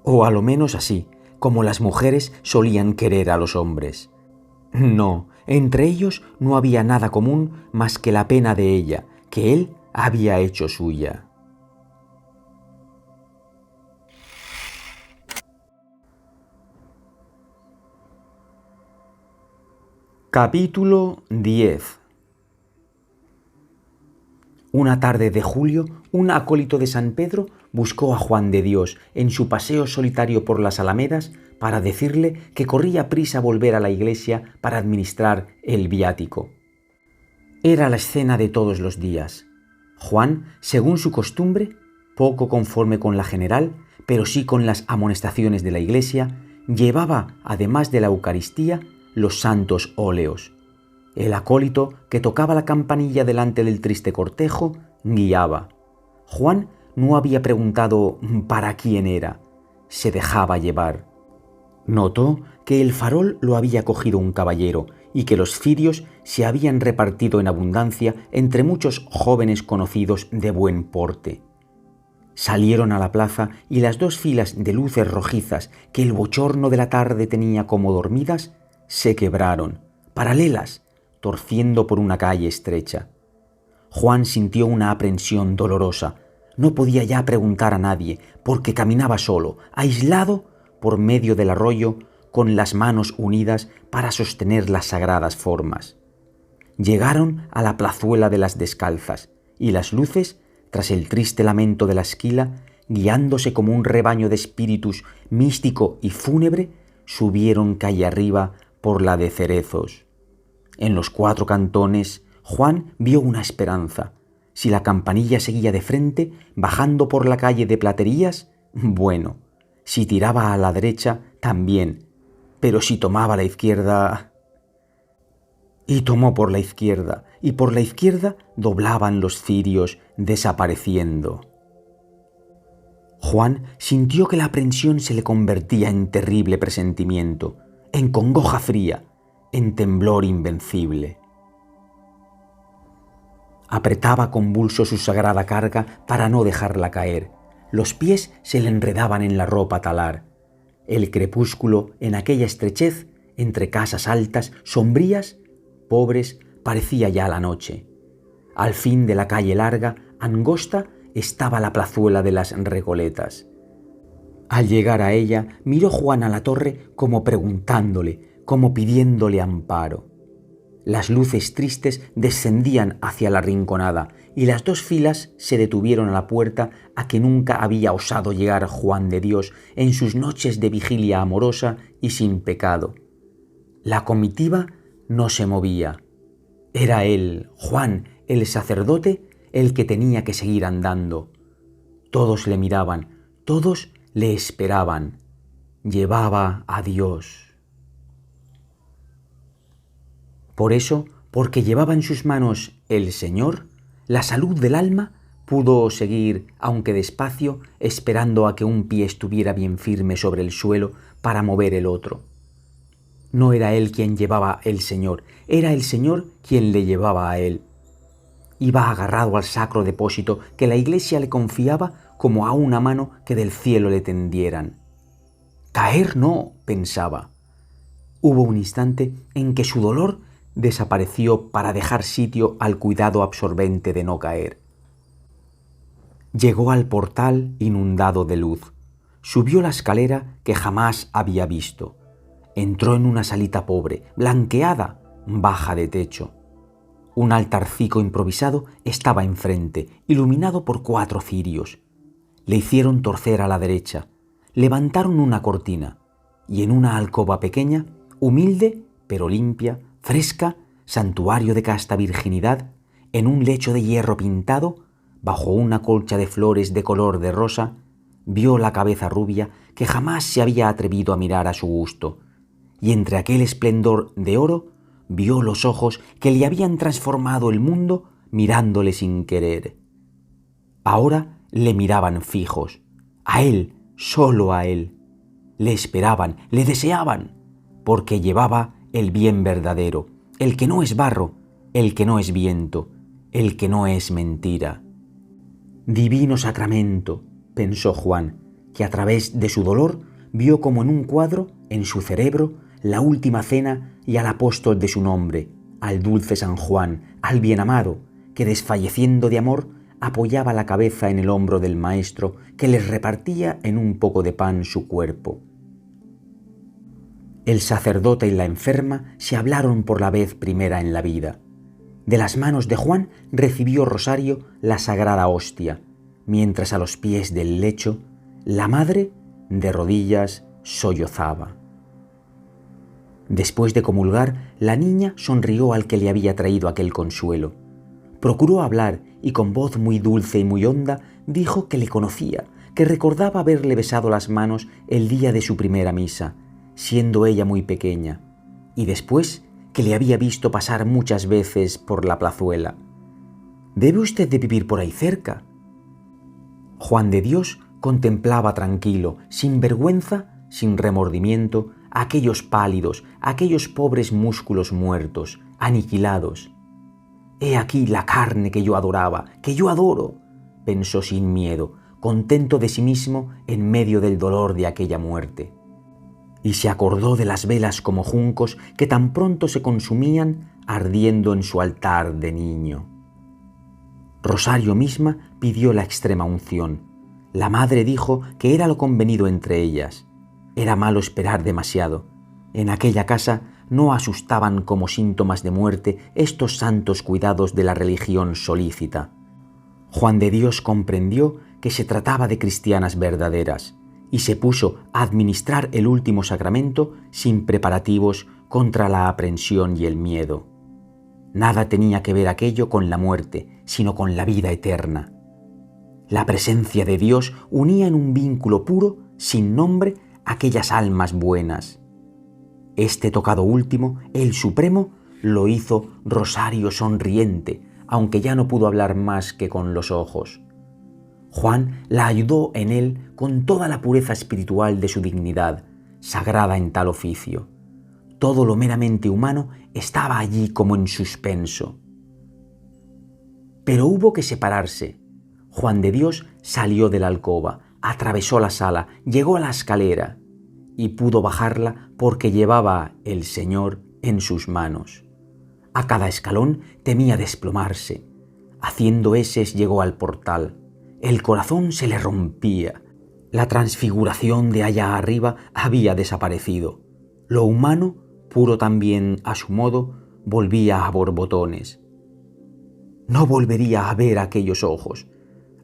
O a lo menos así, como las mujeres solían querer a los hombres. No, entre ellos no había nada común más que la pena de ella, que él había hecho suya. Capítulo 10. Una tarde de julio, un acólito de San Pedro buscó a Juan de Dios en su paseo solitario por las Alamedas para decirle que corría prisa a volver a la iglesia para administrar el viático. Era la escena de todos los días. Juan, según su costumbre, poco conforme con la general, pero sí con las amonestaciones de la iglesia, llevaba, además de la Eucaristía, los santos óleos. El acólito, que tocaba la campanilla delante del triste cortejo, guiaba. Juan no había preguntado para quién era, se dejaba llevar. Notó que el farol lo había cogido un caballero y que los cirios se habían repartido en abundancia entre muchos jóvenes conocidos de buen porte. Salieron a la plaza y las dos filas de luces rojizas que el bochorno de la tarde tenía como dormidas se quebraron, paralelas, torciendo por una calle estrecha. Juan sintió una aprensión dolorosa. No podía ya preguntar a nadie, porque caminaba solo, aislado, por medio del arroyo, con las manos unidas para sostener las sagradas formas. Llegaron a la plazuela de las Descalzas, y las luces, tras el triste lamento de la esquila, guiándose como un rebaño de espíritus místico y fúnebre, subieron calle arriba por la de Cerezos. En los 4 cantones, Juan vio una esperanza. Si la campanilla seguía de frente, bajando por la calle de Platerías, bueno. Si tiraba a la derecha, también. Pero si tomaba la izquierda... Y tomó por la izquierda, y por la izquierda doblaban los cirios, desapareciendo. Juan sintió que la aprensión se le convertía en terrible presentimiento, en congoja fría, en temblor invencible. Apretaba convulso su sagrada carga para no dejarla caer. Los pies se le enredaban en la ropa talar. El crepúsculo, en aquella estrechez, entre casas altas, sombrías, pobres, parecía ya la noche. Al fin de la calle larga, angosta, estaba la plazuela de las Recoletas. Al llegar a ella, miró Juan a la torre como preguntándole, como pidiéndole amparo. Las luces tristes descendían hacia la rinconada y las 2 filas se detuvieron a la puerta a que nunca había osado llegar Juan de Dios en sus noches de vigilia amorosa y sin pecado. La comitiva no se movía. Era él, Juan, el sacerdote, el que tenía que seguir andando. Todos le miraban, todos le esperaban. Llevaba a Dios. Por eso, porque llevaba en sus manos el Señor, la salud del alma, pudo seguir, aunque despacio, esperando a que un pie estuviera bien firme sobre el suelo para mover el otro. No era él quien llevaba el Señor, era el Señor quien le llevaba a él. Iba agarrado al sacro depósito que la Iglesia le confiaba como a una mano que del cielo le tendieran. Caer no, pensaba. Hubo un instante en que su dolor desapareció para dejar sitio al cuidado absorbente de no caer. Llegó al portal inundado de luz. Subió la escalera que jamás había visto. Entró en una salita pobre, blanqueada, baja de techo. Un altarcico improvisado estaba enfrente, iluminado por 4 cirios. Le hicieron torcer a la derecha, levantaron una cortina, y en una alcoba pequeña, humilde pero limpia, fresca, santuario de casta virginidad, en un lecho de hierro pintado, bajo una colcha de flores de color de rosa, vio la cabeza rubia que jamás se había atrevido a mirar a su gusto, y entre aquel esplendor de oro vio los ojos que le habían transformado el mundo mirándole sin querer. Ahora le miraban fijos, a él, solo a él. Le esperaban, le deseaban, porque llevaba el bien verdadero, el que no es barro, el que no es viento, el que no es mentira. Divino sacramento, pensó Juan, que a través de su dolor vio como en un cuadro, en su cerebro, la última cena y al apóstol de su nombre, al dulce San Juan, al bienamado, que desfalleciendo de amor apoyaba la cabeza en el hombro del maestro que les repartía en un poco de pan su cuerpo. El sacerdote y la enferma se hablaron por la vez primera en la vida. De las manos de Juan recibió Rosario la sagrada hostia, mientras a los pies del lecho la madre, de rodillas, sollozaba. Después de comulgar, la niña sonrió al que le había traído aquel consuelo. Procuró hablar y con voz muy dulce y muy honda dijo que le conocía, que recordaba haberle besado las manos el día de su primera misa, siendo ella muy pequeña, y después que le había visto pasar muchas veces por la plazuela. «¿Debe usted de vivir por ahí cerca?». Juan de Dios contemplaba tranquilo, sin vergüenza, sin remordimiento, aquellos pálidos, aquellos pobres músculos muertos, aniquilados. «He aquí la carne que yo adoraba, que yo adoro», pensó sin miedo, contento de sí mismo en medio del dolor de aquella muerte. Y se acordó de las velas como juncos que tan pronto se consumían ardiendo en su altar de niño. Rosario misma pidió la extrema unción. La madre dijo que era lo convenido entre ellas. Era malo esperar demasiado. En aquella casa no asustaban como síntomas de muerte estos santos cuidados de la religión solícita. Juan de Dios comprendió que se trataba de cristianas verdaderas y se puso a administrar el último sacramento sin preparativos contra la aprensión y el miedo. Nada tenía que ver aquello con la muerte, sino con la vida eterna. La presencia de Dios unía en un vínculo puro, sin nombre, aquellas almas buenas. Este tocado último, el Supremo, lo hizo Rosario sonriente, aunque ya no pudo hablar más que con los ojos. Juan la ayudó en él con toda la pureza espiritual de su dignidad, sagrada en tal oficio. Todo lo meramente humano estaba allí como en suspenso. Pero hubo que separarse. Juan de Dios salió de la alcoba, atravesó la sala, llegó a la escalera y pudo bajarla porque llevaba el Señor en sus manos. A cada escalón temía desplomarse. Haciendo eses llegó al portal. El corazón se le rompía. La transfiguración de allá arriba había desaparecido. Lo humano, puro también a su modo, volvía a borbotones. No volvería a ver aquellos ojos.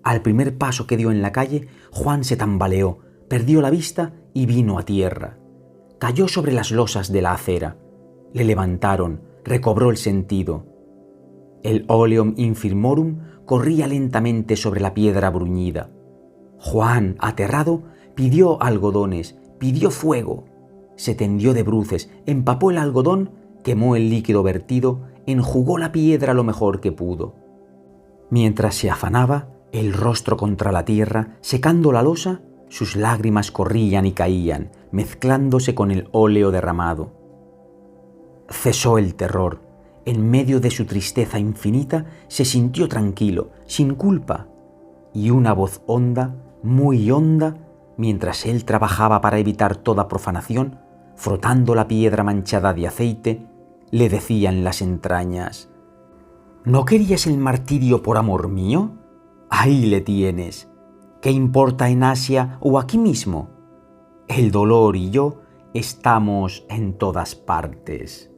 Al primer paso que dio en la calle, Juan se tambaleó, perdió la vista y vino a tierra. Cayó sobre las losas de la acera. Le levantaron, recobró el sentido. El oleum infirmorum corría lentamente sobre la piedra bruñida. Juan, aterrado, pidió algodones, pidió fuego. Se tendió de bruces, empapó el algodón, quemó el líquido vertido, enjugó la piedra lo mejor que pudo. Mientras se afanaba, el rostro contra la tierra, secando la losa, sus lágrimas corrían y caían, mezclándose con el óleo derramado. Cesó el terror. En medio de su tristeza infinita se sintió tranquilo, sin culpa, y una voz honda, muy honda, mientras él trabajaba para evitar toda profanación, frotando la piedra manchada de aceite, le decía en las entrañas: ¿no querías el martirio por amor mío? Ahí le tienes. ¿Qué importa en Asia o aquí mismo? El dolor y yo estamos en todas partes.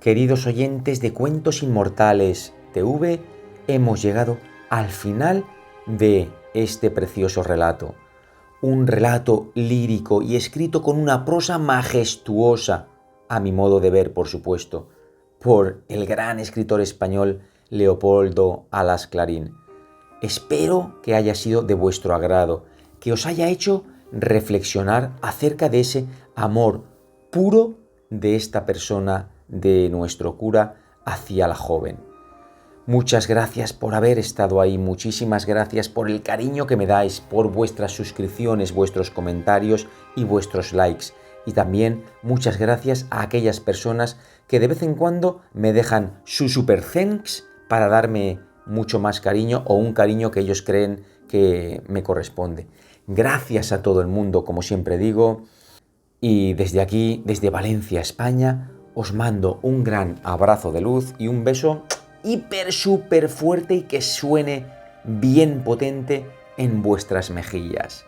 Queridos oyentes de Cuentos Inmortales TV, hemos llegado al final de este precioso relato. Un relato lírico y escrito con una prosa majestuosa, a mi modo de ver, por supuesto, por el gran escritor español Leopoldo Alas Clarín. Espero que haya sido de vuestro agrado, que os haya hecho reflexionar acerca de ese amor puro de esta persona, de nuestro cura, hacia la joven. Muchas gracias por haber estado ahí, muchísimas gracias por el cariño que me dais, por vuestras suscripciones, vuestros comentarios y vuestros likes. Y también muchas gracias a aquellas personas que de vez en cuando me dejan su super thanks para darme mucho más cariño o un cariño que ellos creen que me corresponde. Gracias a todo el mundo, como siempre digo, y desde aquí, desde Valencia, España, os mando un gran abrazo de luz y un beso hiper súper fuerte y que suene bien potente en vuestras mejillas.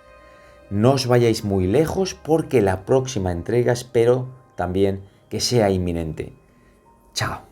No os vayáis muy lejos porque la próxima entrega espero también que sea inminente. Chao.